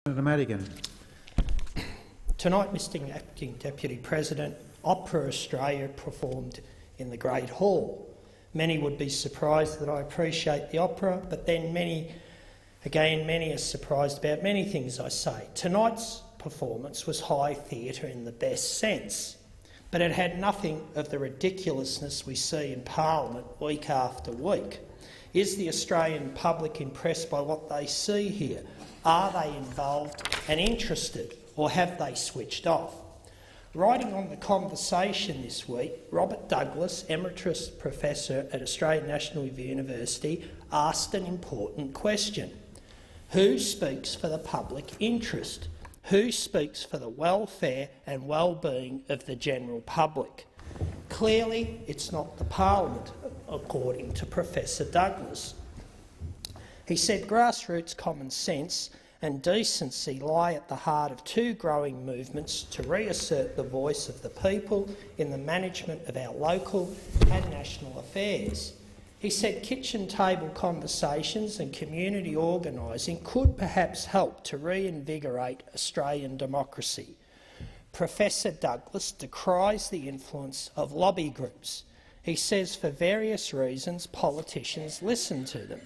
Senator Madigan. Tonight, Mr Acting Deputy President, Opera Australia performed in the Great Hall. Many would be surprised that I appreciate the opera, but then many are surprised about many things I say. Tonight's performance was high theatre in the best sense, but it had nothing of the ridiculousness we see in Parliament week after week. Is the Australian public impressed by what they see here? Are they involved and interested, or have they switched off? Writing on the conversation this week, Robert Douglas, Emeritus Professor at Australian National University, asked an important question. Who speaks for the public interest? Who speaks for the welfare and well-being of the general public? Clearly, it's not the Parliament, according to Professor Douglas. He said grassroots common sense and decency lie at the heart of two growing movements to reassert the voice of the people in the management of our local and national affairs. He said kitchen table conversations and community organising could perhaps help to reinvigorate Australian democracy. Professor Douglas decries the influence of lobby groups. He says for various reasons politicians listen to them.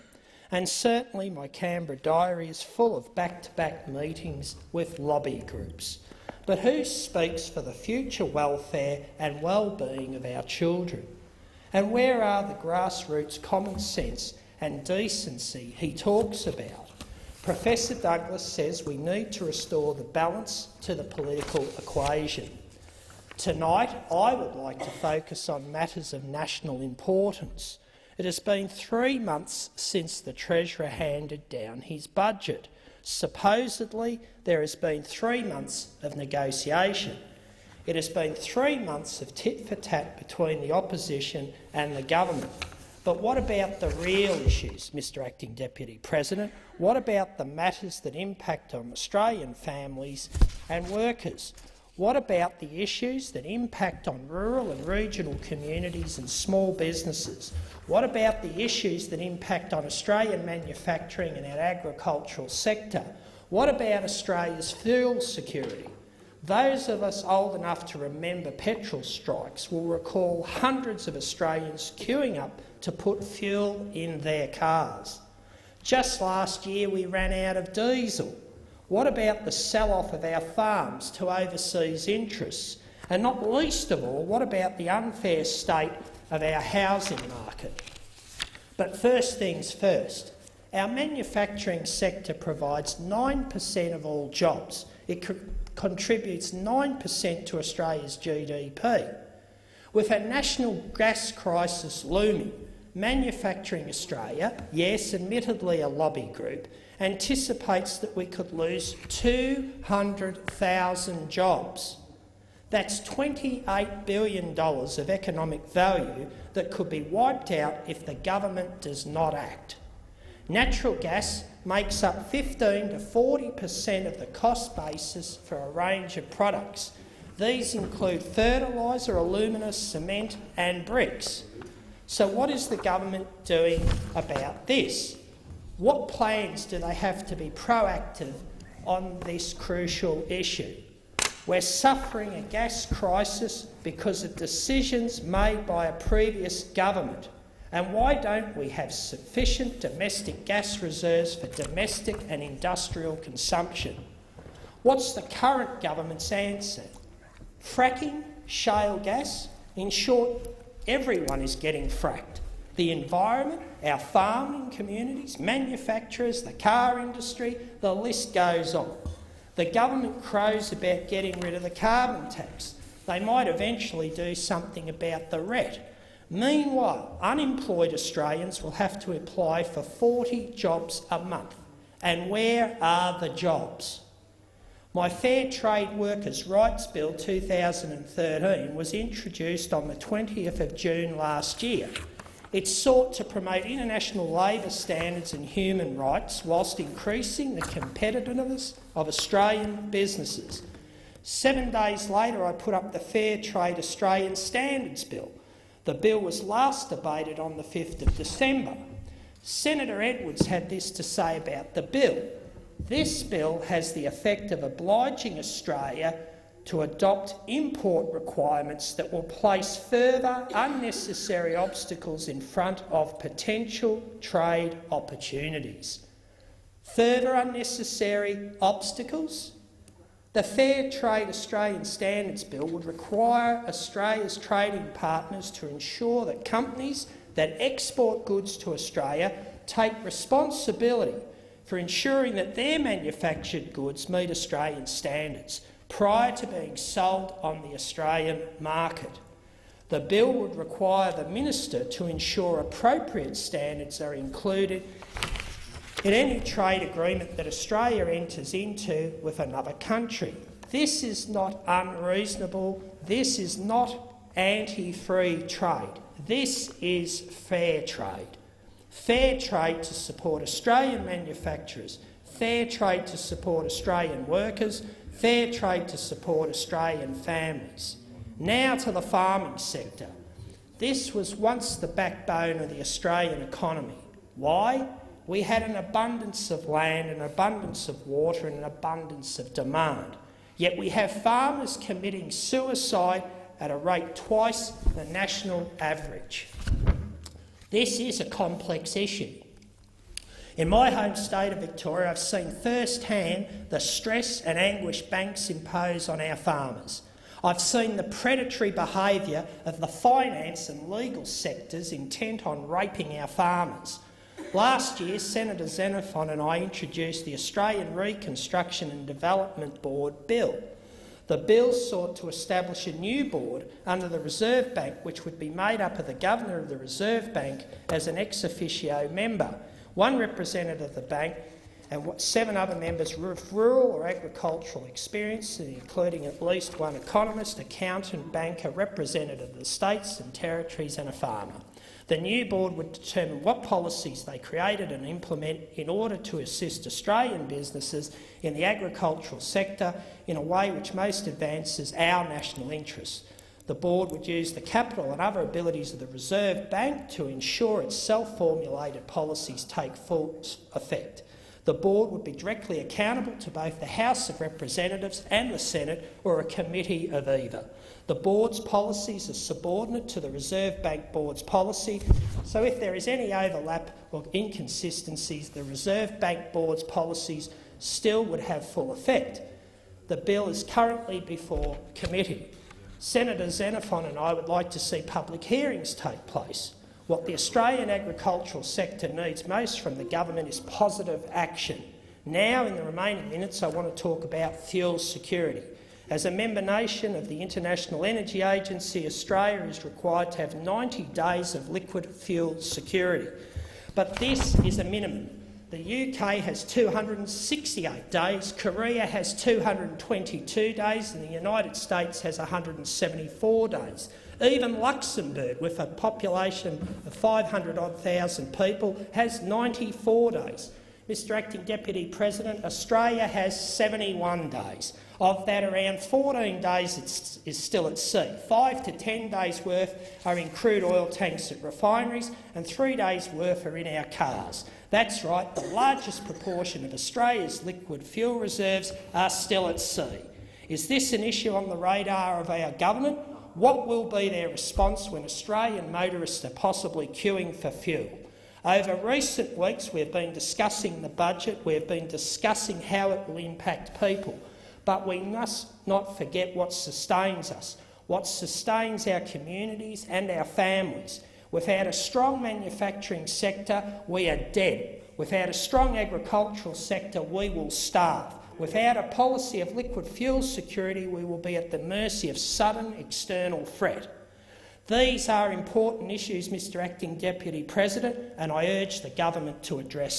And certainly my Canberra diary is full of back-to-back meetings with lobby groups. But who speaks for the future welfare and well-being of our children? And where are the grassroots common sense and decency he talks about? Professor Douglas says we need to restore the balance to the political equation. Tonight, I would like to focus on matters of national importance. It has been 3 months since the Treasurer handed down his budget. Supposedly, there has been 3 months of negotiation. It has been 3 months of tit-for-tat between the opposition and the government. But what about the real issues, Mr Acting Deputy President? What about the matters that impact on Australian families and workers? What about the issues that impact on rural and regional communities and small businesses? What about the issues that impact on Australian manufacturing and our agricultural sector? What about Australia's fuel security? Those of us old enough to remember petrol strikes will recall hundreds of Australians queuing up to put fuel in their cars. Just last year we ran out of diesel. What about the sell-off of our farms to overseas interests? And not least of all, what about the unfair state of our housing market? But first things first, our manufacturing sector provides 9% of all jobs. It contributes 9% to Australia's GDP. With a national gas crisis looming, Manufacturing Australia, yes, admittedly a lobby group, anticipates that we could lose 200,000 jobs. That's $28 billion of economic value that could be wiped out if the government does not act. Natural gas makes up 15 to 40% of the cost basis for a range of products. These include fertiliser, alumina, cement and bricks. So what is the government doing about this? What plans do they have to be proactive on this crucial issue? We're suffering a gas crisis because of decisions made by a previous government. And why don't we have sufficient domestic gas reserves for domestic and industrial consumption? What's the current government's answer? Fracking? Shale gas? In short, everyone is getting fracked. The environment, our farming communities, manufacturers, the car industry, the list goes on. The government crows about getting rid of the carbon tax. They might eventually do something about the RET. Meanwhile, unemployed Australians will have to apply for 40 jobs a month. And where are the jobs? My Fair Trade Workers' Rights Bill 2013 was introduced on the 20th of June last year. It sought to promote international labour standards and human rights whilst increasing the competitiveness of Australian businesses. 7 days later I put up the Fair Trade Australian Standards Bill. The bill was last debated on the 5th of December. Senator Edwards had this to say about the bill. This bill has the effect of obliging Australia to adopt import requirements that will place further unnecessary obstacles in front of potential trade opportunities. Further unnecessary obstacles? The Fair Trade Australian Standards Bill would require Australia's trading partners to ensure that companies that export goods to Australia take responsibility for ensuring that their manufactured goods meet Australian standards prior to being sold on the Australian market. The bill would require the Minister to ensure appropriate standards are included in any trade agreement that Australia enters into with another country. This is not unreasonable. This is not anti-free trade. This is fair trade. Fair trade to support Australian manufacturers, fair trade to support Australian workers, fair trade to support Australian families. Now to the farming sector. This was once the backbone of the Australian economy. Why? We had an abundance of land, an abundance of water and an abundance of demand. Yet we have farmers committing suicide at a rate twice the national average. This is a complex issue. In my home state of Victoria, I've seen firsthand the stress and anguish banks impose on our farmers. I've seen the predatory behaviour of the finance and legal sectors intent on raping our farmers. Last year, Senator Xenophon and I introduced the Australian Reconstruction and Development Board Bill. The bill sought to establish a new board under the Reserve Bank, which would be made up of the Governor of the Reserve Bank as an ex officio member, one representative of the bank and 7 other members with rural or agricultural experience, including at least one economist, accountant, banker, representative of the states and territories and a farmer. The new board would determine what policies they created and implement in order to assist Australian businesses in the agricultural sector in a way which most advances our national interests. The board would use the capital and other abilities of the Reserve Bank to ensure its self-formulated policies take full effect. The board would be directly accountable to both the House of Representatives and the Senate, or a committee of either. The board's policies are subordinate to the Reserve Bank Board's policy, so if there is any overlap or inconsistencies, the Reserve Bank Board's policies still would have full effect. The bill is currently before committee. Senator Xenophon and I would like to see public hearings take place. What the Australian agricultural sector needs most from the government is positive action. Now, in the remaining minutes, I want to talk about fuel security. As a member nation of the International Energy Agency, Australia is required to have 90 days of liquid fuel security. But this is a minimum. The UK has 268 days, Korea has 222 days and the United States has 174 days. Even Luxembourg, with a population of 500,000 people, has 94 days. Mr Acting Deputy President, Australia has 71 days. Of that, around 14 days is still at sea. 5 to 10 days' worth are in crude oil tanks at refineries and 3 days' worth are in our cars. That's right, the largest proportion of Australia's liquid fuel reserves are still at sea. Is this an issue on the radar of our government? What will be their response when Australian motorists are possibly queuing for fuel? Over recent weeks we have been discussing the budget, we have been discussing how it will impact people, but we must not forget what sustains us, what sustains our communities and our families. Without a strong manufacturing sector, we are dead. Without a strong agricultural sector, we will starve. Without a policy of liquid fuel security, we will be at the mercy of sudden external threat. These are important issues, Mr Acting Deputy President, and I urge the government to address